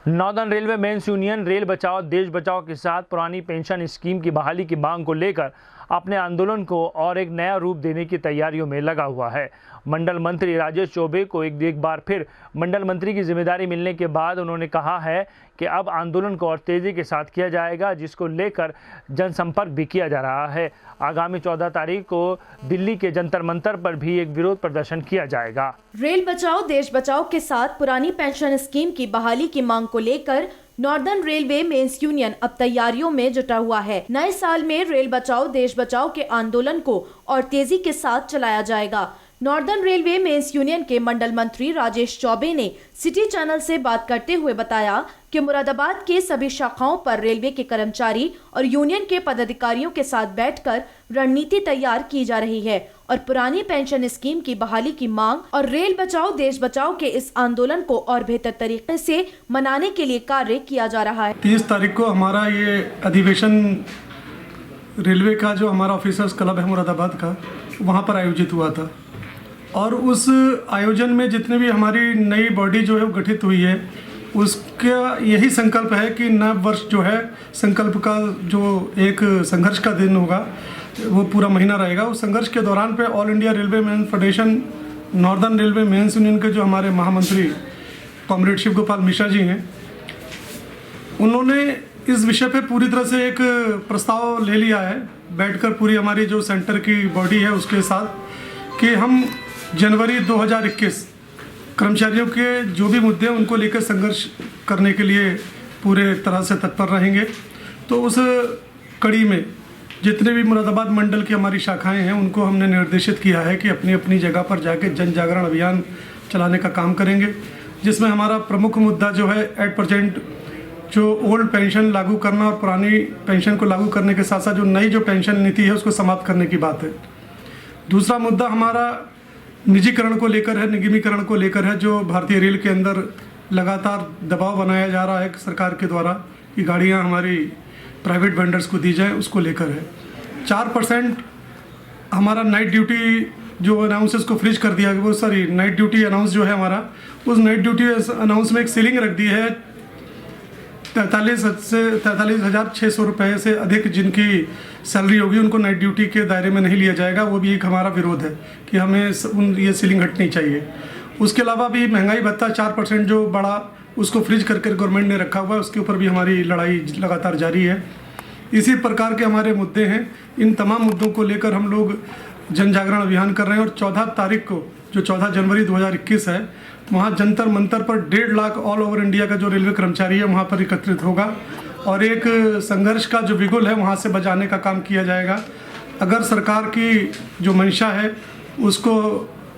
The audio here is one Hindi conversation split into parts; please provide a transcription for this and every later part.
Northern railway men's union rail बचाओ देश बचाओ के साथ पुरानी पेंशन स्कीम की बहाली की मांग को लेकर अपने आंदोलन को और एक नया रूप देने की तैयारियों में लगा हुआ है। मंडल मंत्री राजेश चौबे को एक बार फिर मंडल मंत्री की जिम्मेदारी मिलने के बाद उन्होंने कहा है कि अब आंदोलन को और तेजी के साथ किया जाएगा, जिसको लेकर जनसंपर्क भी किया जा रहा है। आगामी 14 तारीख को दिल्ली के जंतर मंतर पर भी एक विरोध प्रदर्शन किया जाएगा। रेल बचाओ देश बचाओ के साथ पुरानी पेंशन स्कीम की बहाली की मांग को लेकर नॉर्दर्न रेलवे मेंस यूनियन अब तैयारियों में जुटा हुआ है। नए साल में रेल बचाओ देश बचाओ के आंदोलन को और तेजी के साथ चलाया जाएगा। नॉर्दर्न रेलवे मेंस यूनियन के मंडल मंत्री राजेश चौबे ने सिटी चैनल से बात करते हुए बताया कि मुरादाबाद के सभी शाखाओं पर रेलवे के कर्मचारी और यूनियन के पदाधिकारियों के साथ बैठकर रणनीति तैयार की जा रही है और पुरानी पेंशन स्कीम की बहाली की मांग और रेल बचाओ देश बचाओ के इस आंदोलन को और बेहतर तरीके से मनाने के लिए कार्य किया जा रहा है। 30 तारीख को हमारा ये अधिवेशन रेलवे का जो हमारा ऑफिसर्स क्लब है मुरादाबाद का, वहाँ पर आयोजित हुआ था और उस आयोजन में जितने भी हमारी नई बॉडी जो है गठित हुई है, उसका यही संकल्प है कि नव वर्ष जो है संकल्प का जो एक संघर्ष का दिन होगा वो पूरा महीना रहेगा। उस संघर्ष के दौरान पे all India railway men's federation northern railway men's union के जो हमारे महामंत्री कॉमरेड शिव गोपाल मिश्रा जी हैं, उन्होंने इस विषय पे पूरी तरह से एक प्रस्ताव ले लिया है बैठकर पूरी हमारी जो सेंटर की बॉडी है उसके साथ कि हम जनवरी 2021 कर्मचारियों के जो भी मुद्दे हैं उनको लेकर संघर्ष करने के लिए पूरे तरह से तत्पर रहेंगे। तो उस कड़ी में जितने भी मुरादाबाद मंडल की हमारी शाखाएं हैं उनको हमने निर्देशित किया है कि अपनी अपनी जगह पर जाके जन जागरण अभियान चलाने का काम करेंगे, जिसमें हमारा प्रमुख मुद्दा जो है एट प्रेजेंट जो ओल्ड पेंशन लागू करना और पुरानी पेंशन को लागू करने के साथ साथ जो नई जो पेंशन नीति है उसको समाप्त करने की बात है। दूसरा मुद्दा हमारा निजीकरण को लेकर है, निगमीकरण को लेकर है, जो भारतीय रेल के अंदर लगातार दबाव बनाया जा रहा है सरकार के द्वारा कि गाड़ियां हमारी प्राइवेट वेंडर्स को दी जाए, उसको लेकर है। 4% हमारा नाइट ड्यूटी जो अनाउंस इसको फ्रीज कर दिया, वो सॉरी नाइट ड्यूटी अनाउंस जो है हमारा, उस नाइट ड्यूटी अनाउंस में एक सीलिंग रख दी है 43,600 रुपये से अधिक जिनकी सैलरी होगी उनको नाइट ड्यूटी के दायरे में नहीं लिया जाएगा। वो भी एक हमारा विरोध है कि हमें ये सीलिंग हटनी चाहिए। उसके अलावा भी महंगाई भत्ता 4% जो बढ़ा उसको फ्रीज करके गवर्नमेंट ने रखा हुआ है, उसके ऊपर भी हमारी लड़ाई लगातार जारी है। इसी प्रकार के हमारे मुद्दे हैं। इन तमाम मुद्दों को लेकर हम लोग जन जागरण अभियान कर रहे हैं और 14 तारीख को जो 14 जनवरी 2021 है, वहाँ जंतर मंतर पर 1.5 लाख ऑल ओवर इंडिया का जो रेलवे कर्मचारी है वहाँ पर एकत्रित होगा और एक संघर्ष का जो बिगुल है वहाँ से बजाने का काम किया जाएगा। अगर सरकार की जो मंशा है उसको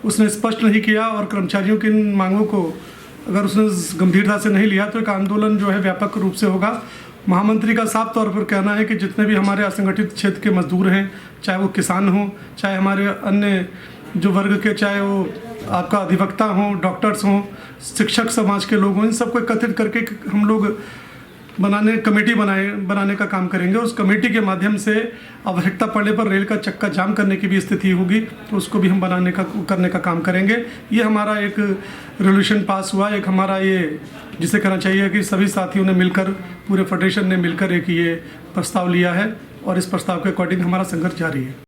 उसने स्पष्ट नहीं किया और कर्मचारियों की इन मांगों को अगर उसने गंभीरता से नहीं लिया तो एक आंदोलन जो है व्यापक रूप से होगा। महामंत्री का साफ तौर पर कहना है कि जितने भी हमारे असंगठित क्षेत्र के मजदूर हैं, चाहे वो किसान हों, चाहे हमारे अन्य जो वर्ग के, चाहे वो आपका अधिवक्ता हों, डॉक्टर्स हों, शिक्षक समाज के लोग हों, इन सबको एकत्रित करके हम लोग कमेटी बनाने का काम करेंगे। उस कमेटी के माध्यम से आवश्यकता पड़ने पर रेल का चक्का जाम करने की भी स्थिति होगी तो उसको भी हम करने का काम करेंगे। ये हमारा एक रेजोल्यूशन पास हुआ, एक हमारा ये जिसे कहना चाहिए कि सभी साथियों ने मिलकर, पूरे फेडरेशन ने मिलकर एक ये प्रस्ताव लिया है और इस प्रस्ताव के अकॉर्डिंग हमारा संघर्ष जारी है।